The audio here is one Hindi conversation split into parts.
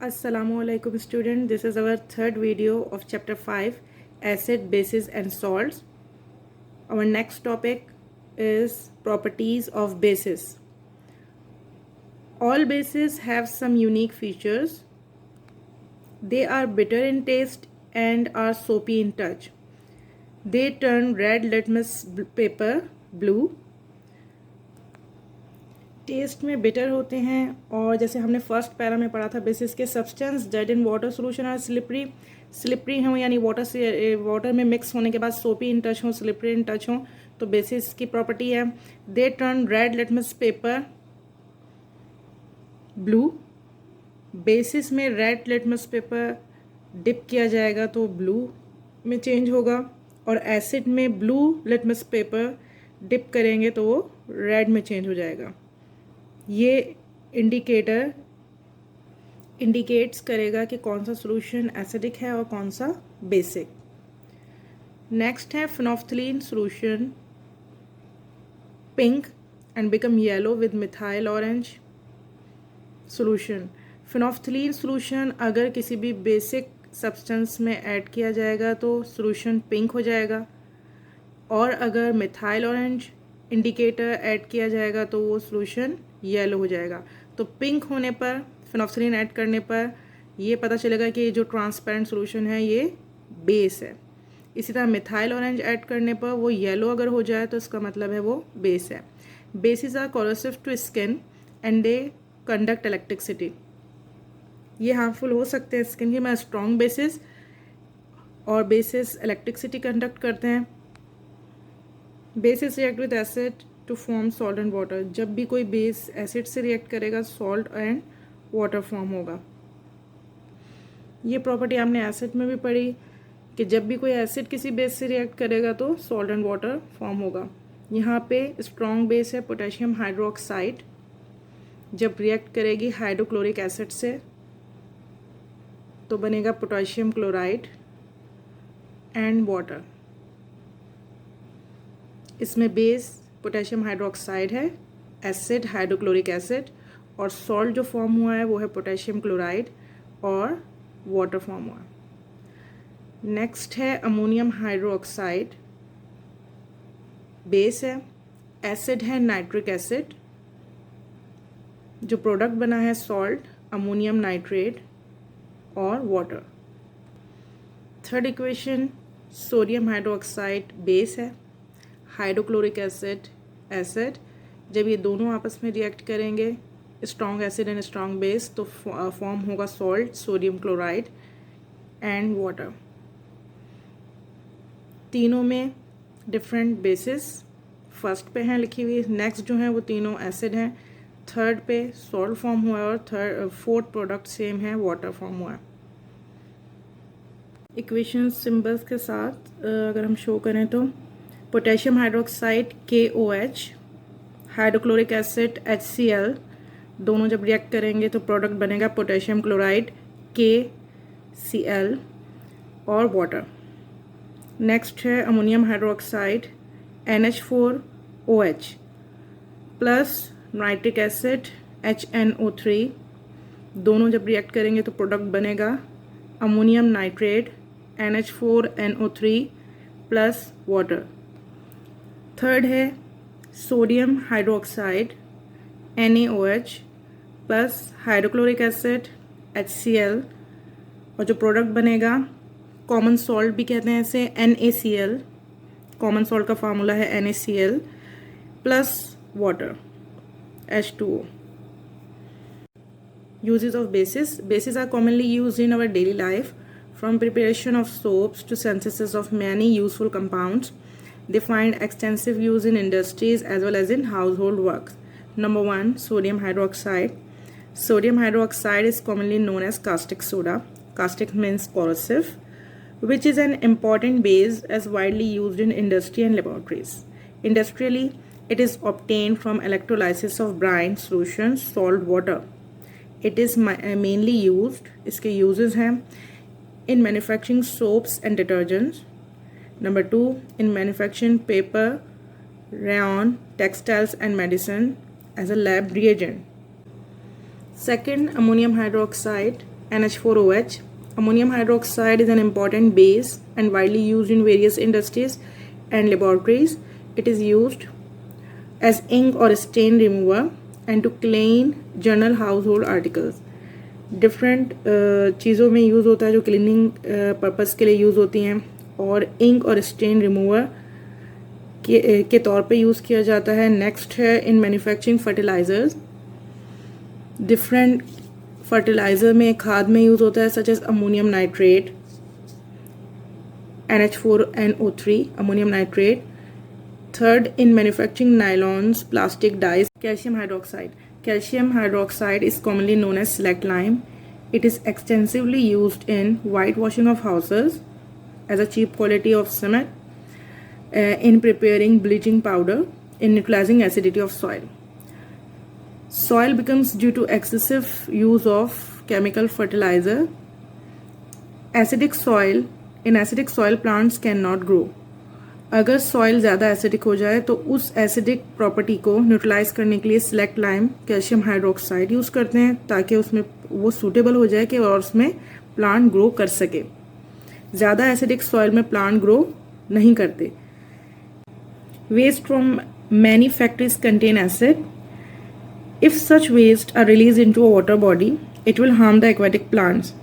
Assalamualaikum student, this is our third video of chapter 5 acid, bases and salts. Our next topic is properties of bases. All bases have some unique features. They are bitter in taste and are soapy in touch. They turn red litmus paper blue. Test में बिटर होते हैं और जैसे हमने फर्स्ट पैरा में पढ़ा था बेसिस के substance dead in water solution और स्लिपरी हों यानी वाटर में मिक्स होने के बाद सोपी इन टच हों, स्लिपरी इन टच हों, तो बेसिस की प्रॉपर्टी है they turn red litmus paper blue. Basis में रेड लिटमस पेपर डिप किया जाएगा तो ब्लू में चेंज होगा और एसिड में ब्लू लिटमस पेपर डिप करेंगे तो वो रेड में चेंज हो जाएगा. ये इंडिकेट्स करेगा कि कौन सा सॉल्यूशन एसिडिक है और कौन सा बेसिक. नेक्स्ट है phenolphthalein solution pink and become yellow with methyl orange solution. Phenolphthalein solution अगर किसी भी बेसिक सब्सटेंस में ऐड किया जाएगा तो सॉल्यूशन पिंक हो जाएगा और अगर मिथाइल ऑरेंज इंडिकेटर ऐड किया जाएगा तो वो सॉल्यूशन येलो हो जाएगा. तो पिंक होने पर फिनोक्सिलिन ऐड करने पर ये पता चलेगा कि ये जो ट्रांसपेरेंट सॉल्यूशन है ये बेस है. इसी तरह मिथाइल ऑरेंज ऐड करने पर वो येलो अगर हो जाए तो इसका मतलब है वो बेस है. Bases are corrosive to skin and they conduct electricity. ये हार्मफुल हो सकते हैं स्किन के में स्ट्रॉन्ग बेसिस और बेसिस इलेक्ट्रिसिटी कंडक्ट करते हैं. Bases react with acid to form salt and water. जब भी कोई बेस एसिड से रिएक्ट करेगा सॉल्ट एंड वाटर फॉर्म होगा. ये प्रॉपर्टी आपने एसिड में भी पढ़ी कि जब भी कोई एसिड किसी बेस से रिएक्ट करेगा तो सॉल्ट एंड वाटर फॉर्म होगा. यहाँ पे स्ट्रॉन्ग बेस है पोटेशियम हाइड्रोक्साइड. जब रिएक्ट करेगी हाइड्रोक्लोरिक एसिड से तो बनेगा पोटेशियम क्लोराइड एंड वाटर. इसमें बेस पोटेशियम हाइड्रोक्साइड है, एसिड हाइड्रोक्लोरिक एसिड और सॉल्ट जो फॉर्म हुआ है वो है पोटेशियम क्लोराइड और वाटर फॉर्म हुआ. नेक्स्ट है अमोनियम हाइड्रोक्साइड. बेस है, एसिड है नाइट्रिक एसिड. जो प्रोडक्ट बना है सॉल्ट, अमोनियम नाइट्रेट और water. Third equation sodium hydroxide base है, हाइड्रोक्लोरिक एसिड एसिड. जब ये दोनों आपस में रिएक्ट करेंगे strong acid and strong base तो फॉर्म होगा salt sodium chloride and water. तीनों में डिफरेंट बेसिस फर्स्ट पे हैं लिखी हुई. नेक्स्ट जो हैं वो तीनों एसिड हैं. थर्ड पे सॉल्ट फॉर्म हुआ है और फोर्थ प्रोडक्ट सेम है वाटर फॉर्म हुआ है. इक्वेशन सिंबल्स के साथ अगर हम शो करें तो potassium hydroxide KOH, hydrochloric acid HCl. दोनों जब रिएक्ट करेंगे तो प्रोडक्ट बनेगा पोटेशियम क्लोराइड KCl और वाटर. नेक्स्ट है ammonium hydroxide NH4OH plus nitric acid HNO3. दोनों जब रिएक्ट करेंगे तो प्रोडक्ट बनेगा ammonium nitrate NH4NO3 plus water. Third है sodium hydroxide NaOH plus hydrochloric acid HCl और जो प्रोडक्ट बनेगा कॉमन सॉल्ट भी कहते हैं इसे NaCl. कॉमन सॉल्ट का फार्मूला है NaCl plus water H2O. Uses of bases. Bases are commonly used in our daily life, from preparation of soaps to synthesis of many useful compounds. They find extensive use in industries as well as in household works. Number 1, sodium hydroxide. Sodium hydroxide is commonly known as caustic soda. Caustic means corrosive, which is an important base as widely used in industry and laboratories. Industrially, it is obtained from electrolysis of brine solution, salt water. It is mainly used, इसके uses हैं in manufacturing soaps and detergents. Number 2, in manufacturing paper, rayon, textiles and medicine as a lab reagent. Second, ammonium hydroxide NH4OH. Ammonium hydroxide is an important base and widely used in various industries and laboratories. It is used as ink or stain remover and to clean general household articles. Different चीज़ों में यूज़ होता है जो क्लीनिंग पर्पस के लिए यूज़ होती हैं, और इंक और स्टेन रिमूवर के तौर पे यूज़ किया जाता है. नेक्स्ट है in manufacturing fertilisers. Different fertiliser में खाद में यूज़ होता है such as ammonium nitrate, NH4NO3 ammonium nitrate. Third in manufacturing nylons, plastic dyes. Calcium hydroxide. Calcium hydroxide is commonly known as select lime. It is extensively used in whitewashing of houses as a cheap quality of cement, in preparing bleaching powder, in neutralizing acidity of soil. Soil becomes due to excessive use of chemical fertilizer. In acidic soil plants cannot grow. अगर सॉइल ज़्यादा एसिडिक हो जाए तो उस एसिडिक प्रॉपर्टी को न्यूट्रलाइज करने के लिए slaked lime calcium hydroxide use करते हैं ताकि उसमें वो सूटेबल हो जाए कि और उसमें प्लांट ग्रो कर सके. ज़्यादा एसिडिक सॉइल में प्लांट ग्रो नहीं करते. Waste from many factories contain acid. If such waste are release into a water body it will harm the aquatic plants.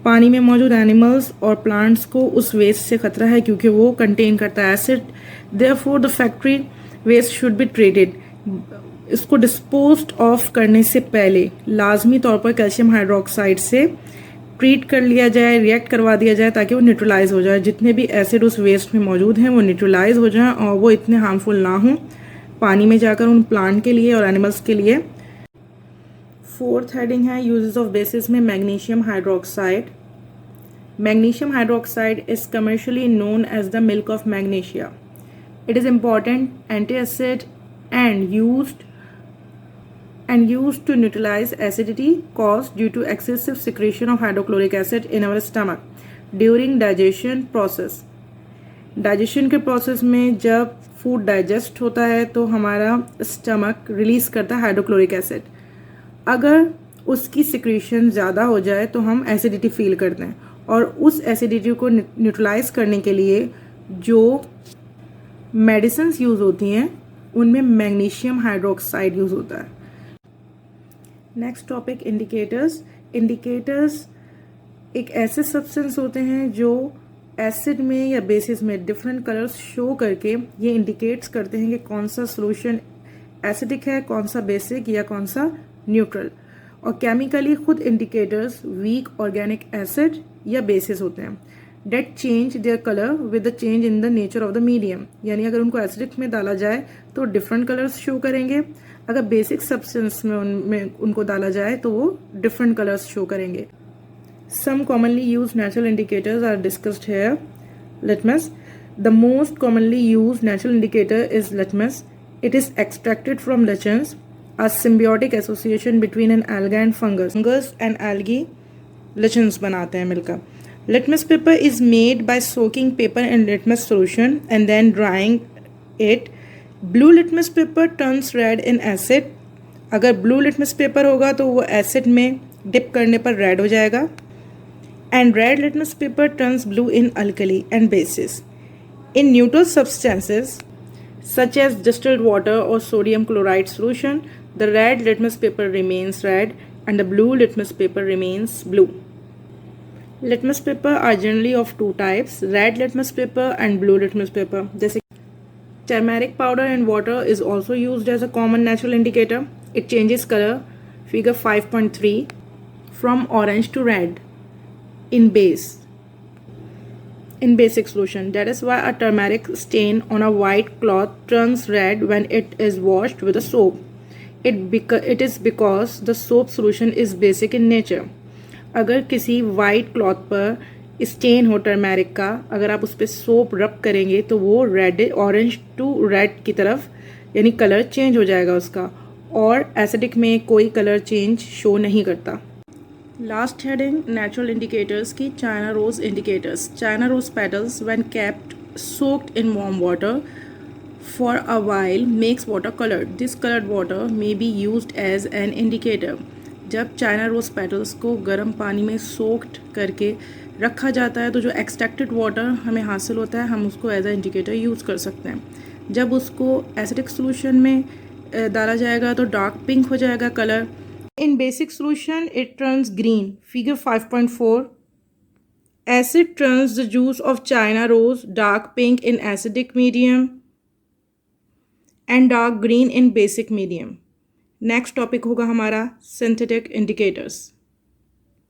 पानी में मौजूद एनिमल्स और प्लांट्स को उस वेस्ट से खतरा है क्योंकि वो कंटेन करता है acid. Therefore the factory waste should be treated. इसको डिस्पोज ऑफ करने से पहले लाजमी तौर पर कैल्शियम हाइड्रोक्साइड से ट्रीट कर लिया जाए, रिएक्ट करवा दिया जाए ताकि वो न्यूट्रलाइज हो जाए. जितने भी एसिड उस वेस्ट में मौजूद हैं वो न्यूट्रलाइज हो जाएं और वो इतने हार्मफुल ना हों पानी में जाकर उन प्लांट के लिए और एनिमल्स के लिए. फोर्थ हेडिंग है यूजेस ऑफ बेसिस में magnesium hydroxide. Magnesium hydroxide is commercially known as the milk of magnesia. It is important anti acid and used to neutralize acidity caused due to excessive secretion of hydrochloric acid in our stomach during digestion process. Digestion के प्रोसेस में जब फूड डाइजेस्ट होता है तो हमारा स्टमक रिलीज करता है हाइड्रोक्लोरिक एसिड. अगर उसकी सिक्रीशन ज़्यादा हो जाए तो हम एसिडिटी फील करते हैं और उस एसिडिटी को न्यूट्रलाइज करने के लिए जो मेडिसिन्स यूज़ होती हैं उनमें मैग्नीशियम हाइड्रोक्साइड यूज़ होता है. Next topic indicators. इंडिकेटर्स एक ऐसे सब्सटेंस होते हैं जो एसिड में या बेसिस में डिफरेंट कलर्स शो करके ये इंडिकेट्स करते हैं कि कौन सा सोल्यूशन एसिडिक है, कौन सा बेसिक या कौन सा न्यूट्रल. और केमिकली खुद इंडिकेटर्स वीक ऑर्गेनिक एसिड या बेसिस होते हैं that change their colour with the change in the nature of the medium. यानी अगर उनको एसिडिक में डाला जाए तो डिफरेंट कलर्स शो करेंगे, अगर बेसिक सब्सटेंस में उनको डाला जाए तो वो डिफरेंट कलर्स शो करेंगे. Some commonly used natural indicators are discussed here. Litmus. The most commonly used natural indicator is litmus. It is extracted from lichens, a symbiotic association between an alga and fungus. Fungus and algae lichens बनाते हैं मिलकर. Litmus paper is made by soaking paper in litmus solution and then drying it. Blue litmus paper turns red in acid. अगर blue litmus paper होगा तो वो acid में dip करने पर red हो जाएगा. And red litmus paper turns blue in alkali and bases. In neutral substances such as distilled water or sodium chloride solution, the red litmus paper remains red and the blue litmus paper remains blue. Litmus paper are generally of two types, red litmus paper and blue litmus paper. जैसे turmeric powder in water is also used as a common natural indicator. It changes color, figure 5.3, from orange to red in basic solution. That is why a turmeric stain on a white cloth turns red when it is washed with a soap. It is because the soap solution is basic in nature. अगर किसी वाइट क्लॉथ पर स्टेन हो टर्मेरिक का, अगर आप उस पर सोप रब करेंगे तो वो रेड ऑरेंज टू रेड की तरफ यानी कलर चेंज हो जाएगा उसका, और एसिडिक में कोई कलर चेंज शो नहीं करता. लास्ट हेडिंग नेचुरल इंडिकेटर्स की China rose indicators. China rose petals when kept soaked in warm water for a while makes water colored. This colored water may be used as an indicator. जब चाइना रोज़ पेटल्स को गर्म पानी में सोक्ड करके रखा जाता है तो जो एक्सट्रैक्टेड वाटर हमें हासिल होता है हम उसको एज अ इंडिकेटर यूज़ कर सकते हैं। जब उसको एसिडिक सोल्यूशन में डाला जाएगा तो डार्क पिंक हो जाएगा colour. In basic solution it turns green. Figure 5.4 acid turns the juice of China rose dark pink in acidic medium and dark green in basic medium। Next topic होगा हमारा सिंथेटिक इंडिकेटर्स।